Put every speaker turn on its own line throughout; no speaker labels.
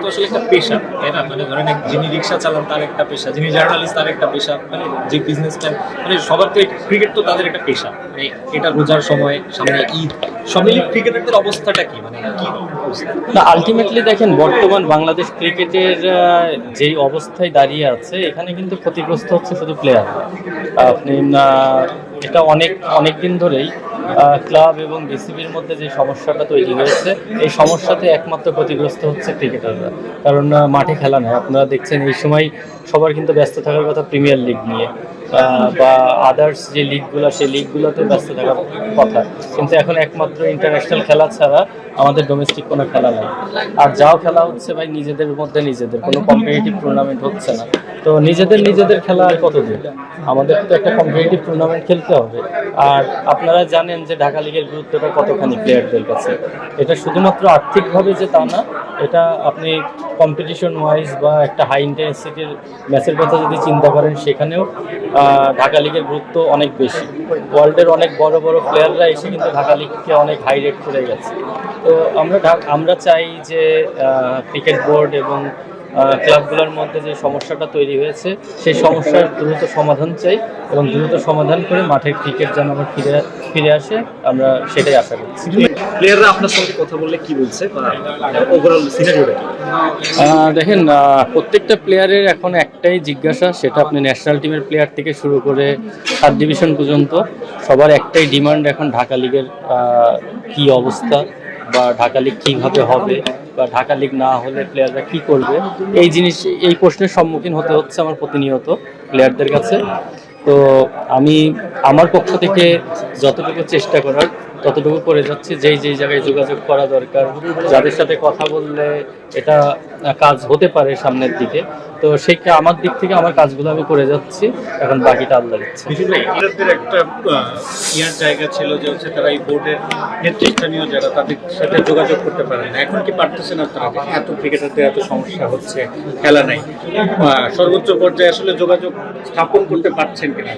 তো আসলে একটা পেশা, তাই না? মানে ধরেন যিনি রিক্সা চালান তার একটা পেশা, যিনি জার্নালিস্ট তার একটা পেশা, মানে যে বিজনেসম্যান, মানে সবার তো ক্রিকেট তো তাদের একটা পেশা। মানে এটা রোজার সময়, সামনে ঈদ, সব মিলিয়ে ক্রিকেটারদের অবস্থাটা কি, মানে কি অবস্থা?
না, আলটিমেটলি দেখেন বর্তমান বাংলাদেশ ক্রিকেটের যেই অবস্থায় দাঁড়িয়ে আছে, এখানে কিন্তু ক্ষতিগ্রস্ত হচ্ছে শুধু প্লেয়ার। আপনি এটা অনেক অনেক দিন ধরেই ক্লাব এবং বিসিবির মধ্যে যে সমস্যাটা তৈরি হয়েছে, এই সমস্যাতে একমাত্র ক্ষতিগ্রস্ত হচ্ছে ক্রিকেটাররা। কারণ মাঠে খেলা নেই, আপনারা দেখছেন এই সময় সবার কিন্তু ব্যস্ত থাকার কথা প্রিমিয়ার লিগ নিয়ে, বা আদার্স যে লিগগুলো, সেই লিগগুলোতে ব্যস্ত থাকার কথা। কিন্তু এখন একমাত্র ইন্টারন্যাশনাল খেলা ছাড়া আমাদের ডোমেস্টিক কোনো খেলা নেই। আর যাও খেলা হচ্ছে ভাই নিজেদের মধ্যে, নিজেদের কোনো কম্পিটিটিভ টুর্নামেন্ট হচ্ছে না। তো নিজেদের খেলা আর কতদিন? আমাদের তো একটা কম্পিটিটিভ টুর্নামেন্ট খেলতে হবে। আর আপনারা জানেন যে ঢাকা লিগের গুরুত্বটা কতখানি প্লেয়ারদের কাছে। এটা শুধুমাত্র আর্থিকভাবে যে তা না, এটা আপনি কম্পিটিশন ওয়াইজ বা একটা হাই ইন্টেন্সিটির ম্যাচের কথা যদি চিন্তা করেন, সেখানেও ঢাকা লিগের গুরুত্ব অনেক বেশি। ওয়ার্ল্ডের অনেক বড় বড় প্লেয়াররা এসে কিন্তু ঢাকা লিগকে অনেক হাই রেট করে গেছে। তো আমরা চাই যে ক্রিকেট বোর্ড এবং ক্লাবগুলোর মধ্যে যে সমস্যাটা তৈরি হয়েছে, সেই সমস্যার দ্রুত সমাধান চাই, এবং দ্রুত সমাধান করে মাঠের ক্রিকেট যেন আবার ফিরে আসে, আমরা সেটাই আশা করছি।
প্লেয়াররা আপনার সঙ্গে কথা বললে কি বলছে, বা ওভারঅল সিনারিওটা কি?
দেখেন, প্রত্যেকটা প্লেয়ারের এখন একটাই জিজ্ঞাসা, সেটা আপনি ন্যাশনাল টিমের প্লেয়ার থেকে শুরু করে সাব ডিভিশন পর্যন্ত সবার একটাই ডিমান্ড এখন ঢাকা লিগের কি অবস্থা, বা ঢাকা লিগ কীভাবে হবে, বা ঢাকা লিগ না হলে প্লেয়াররা কি করবে। এই প্রশ্নের সম্মুখীন হতে হচ্ছে আমার প্রতিনিয়ত প্লেয়ারদের কাছে। তো আমি আমার পক্ষ থেকে যতটুকু চেষ্টা করার ততটুকু করে যাচ্ছি। যেই জায়গায় যোগাযোগ করা দরকার, যাদের সাথে কথা বললে এটা কাজ হতে পারে সামনের দিকে, তো সেই আমার দিক থেকে আমার কাজগুলো আমি করে যাচ্ছি। এখন বাকিটা আল্লাহ দিচ্ছে।
ক্রিকেটারদের একটা ইয়ার জায়গা ছিল যে হচ্ছে তারা এই বোর্ডের নেতৃস্থানীয় যারা, তাদের সাথে যোগাযোগ করতে পারেন না। এখন কি পারতেছেন আপনারা? এত ক্রিকেটারদের এত সমস্যা হচ্ছে, খেলা নাই, সর্বোচ্চ পর্যায়ে আসলে যোগাযোগ স্থাপন করতে পারছেন কিনা?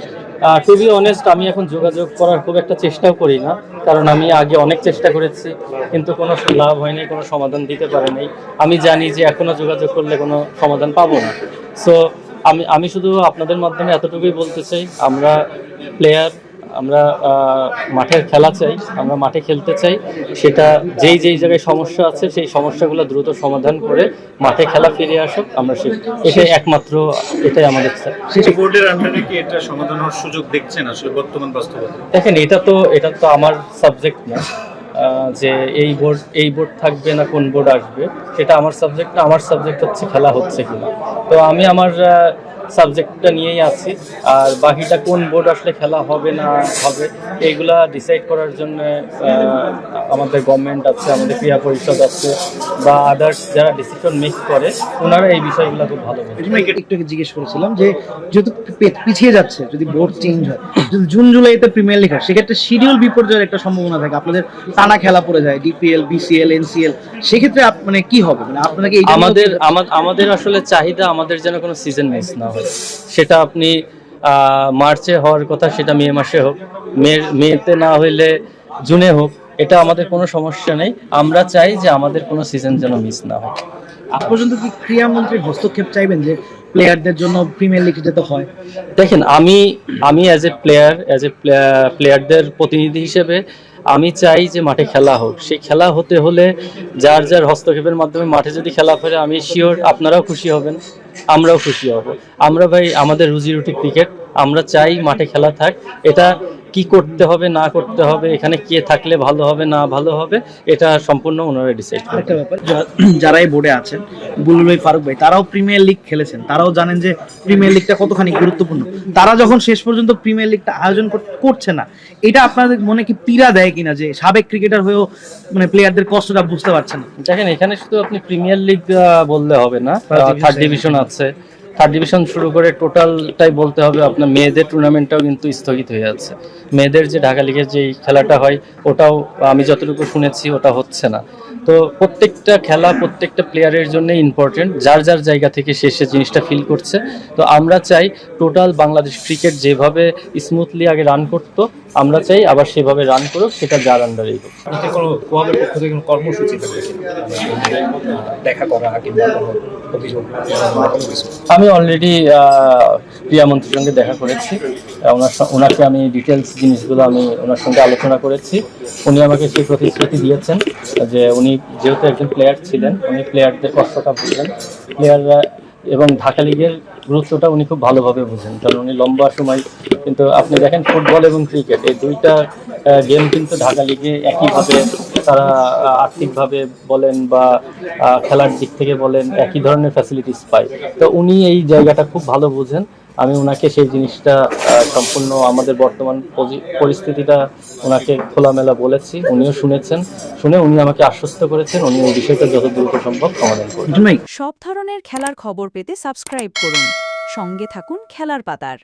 টু বি অনেস্ট, আমি এখন যোগাযোগ করার খুব একটা চেষ্টাও করি না, কারণ আমি আগে অনেক চেষ্টা করেছি, কিন্তু কোনো লাভ হয়নি, কোনো সমাধান দিতে পারে নাই। আমি জানি যে এখনও যোগাযোগ করলে কোনো সমাধান পাবো না। সো আমি শুধু আপনাদের মাধ্যমে এতটুকুই বলতে চাই, আমরা প্লেয়ার, আমরা মাঠের খেলা চাই, আমরা মাঠে খেলতে চাই। সেটা যেই জায়গায় সমস্যা আছে, সেই সমস্যাগুলো দ্রুত সমাধান করে মাঠে খেলা ফিরে আসুক, আমরা এটাই একমাত্র, এটাই আমাদের চাই।
সেই বোর্ডের আন্ডারে কি এটা সমাধান হওয়ার সুযোগ দেখছেন আসলে বর্তমান বাস্তবতা?
দেখেন, এটা তো আমার সাবজেক্ট না, যে এই বোর্ড থাকবে না কোন বোর্ড আসবে, সেটা আমার সাবজেক্ট না। আমার সাবজেক্ট হচ্ছে খেলা হচ্ছে কিনা। তো আমি আমার সাবজেক্টটা নিয়েই আছি, আর বাকিটা কোন বোর্ড আসলে খেলা হবে না হবে, এইগুলা ডিসাইড করার জন্য আমাদের গভর্নমেন্ট আছে, আমাদের ক্রীড়া পরিষদ আছে, বা আদার্স যারা ডিসিশন মেক করে, ওনারা এই বিষয়গুলো খুব ভালো বোঝেন।
একটু জিজ্ঞেস করেছিলাম যে যেহেতু পিছিয়ে যাচ্ছে, যদি বোর্ড চেঞ্জ হয়, যদি জুন জুলাইতে প্রিমিয়ার লিগ হয়, সেক্ষেত্রে শিডিউল বিপর্যয়ের একটা সম্ভাবনা থাকে, আপনাদের টানা খেলা পড়ে যায়, ডিপিএল, বিসিএল, এনসিএল, সেক্ষেত্রে মানে কি হবে? মানে আপনাকে
আমাদের আসলে চাহিদা, আমাদের যেন কোনো সিজন মিস না হয়। সেটা আপনি মার্চে হওয়ার কথা, সেটা মে মাসে হোক, মেতে না হইলে জুনে হোক, এটা আমাদের কোনো সমস্যা নেই। আমরা চাই যে আমাদের কোনো সিজন যেন মিস না হয়।
আজ পর্যন্ত কি ক্রীড়ামন্ত্রীর হস্তক্ষেপ চাইবেন যে প্লেয়ারদের জন্য প্রিমিয়ার লিগ যেতে হয়?
দেখেন, আমি অ্যাজ এ প্লেয়ারদের প্রতিনিধি হিসেবে আমি চাই যে মাঠে খেলা হোক। সেই খেলা হতে হলে যার হস্তক্ষেপের মাধ্যমে মাঠে যদি খেলা ফেরে, আমি শিওর আপনারাও খুশি হবেন, আমরাও খুশি হব। আমরা ভাই, আমাদের রুজি রুটি ক্রিকেট, আমরা চাই মাঠে খেলা থাক। এটা কি করতে হবে না করতে হবে, এখানে কে থাকলে ভালো হবে না ভালো হবে, এটা সম্পূর্ণ ওনারা ডিসাইড করে।
একটা ব্যাপার, যারা এই বোর্ডে আছেন, বুলবুল ভাই, ফারুক ভাই, তারাও প্রিমিয়ার লিগ খেলেছেন, তারাও জানেন যে প্রিমিয়ার লিগটা কতখানি গুরুত্বপূর্ণ। তারা যখন শেষ পর্যন্ত প্রিমিয়ার লিগটা আয়োজন করছে না, এটা আপনাদের মনে কি পীড়া দেয় কিনা, যে সাবেক ক্রিকেটার হয়েও মানে প্লেয়ারদের কষ্টটা বুঝতে পারছেন না?
দেখেন, এখানে শুধু আপনি প্রিমিয়ার লিগ বললে হবে না, থার্ড ডিভিশন আছে, থার্ড ডিভিশন শুরু করে টোটালটাই বলতে হবে। আপনার মেয়েদের টুর্নামেন্টটাও কিন্তু স্থগিত হয়ে যাচ্ছে। মেয়েদের যে ঢাকা লিগের যে খেলাটা হয়, ওটাও আমি যতটুকু শুনেছি ওটা হচ্ছে না। তো প্রত্যেকটা খেলা প্রত্যেকটা প্লেয়ারের জন্য ইম্পর্টেন্ট, যার জায়গা থেকে সে জিনিসটা ফিল করছে। তো আমরা চাই টোটাল বাংলাদেশ ক্রিকেট যেভাবে স্মুথলি আগে রান করতো, আমরা চাই আবার সেভাবে রান করুক, সেটা যার আন্ডারেই হোক।
আপনাদের কোনো ক্লাবের পক্ষ থেকে কোনো কর্মসূচি থাকবে দেখা করা কিংবা কোনো অভিযোগ কোনো কিছু?
আমি অলরেডি ক্রীড়ামন্ত্রীর সঙ্গে দেখা করেছি, ওনাকে আমি ডিটেলস জিনিসগুলো আমি ওনার সঙ্গে আলোচনা করেছি। উনি আমাকে সেই প্রতিশ্রুতি দিয়েছেন যে উনি যেহেতু একজন প্লেয়ার ছিলেন, উনি প্লেয়ারদের কষ্টটা বুঝেন, প্লেয়াররা এবং ঢাকা লিগের গুরুত্বটা উনি খুব ভালোভাবে বুঝেন, কারণ উনি লম্বা সময় কিন্তু আপনি দেখেন ফুটবল এবং ক্রিকেট এই দুইটা গেম কিন্তু ঢাকা লিগে একইভাবে তারা আর্থিকভাবে বলেন বা খেলার দিক থেকে বলেন একই ধরনের ফ্যাসিলিটিস পায়। তো উনি এই জায়গাটা খুব ভালো বুঝেন। আমি ওনাকে সেই জিনিসটা সম্পূর্ণ আমাদের বর্তমান পরিস্থিতিটা ওনাকে খোলামেলা বলেছি, উনিও শুনেছেন, শুনে উনি আমাকে আশ্বস্ত করেছেন উনি এই বিষয়টা যত দ্রুত সম্ভব সমাধান করবেন।
মিঠুন ভাই,
সব ধরনের খেলার খবর পেতে সাবস্ক্রাইব করুন, সঙ্গে থাকুন খেলার পাতার।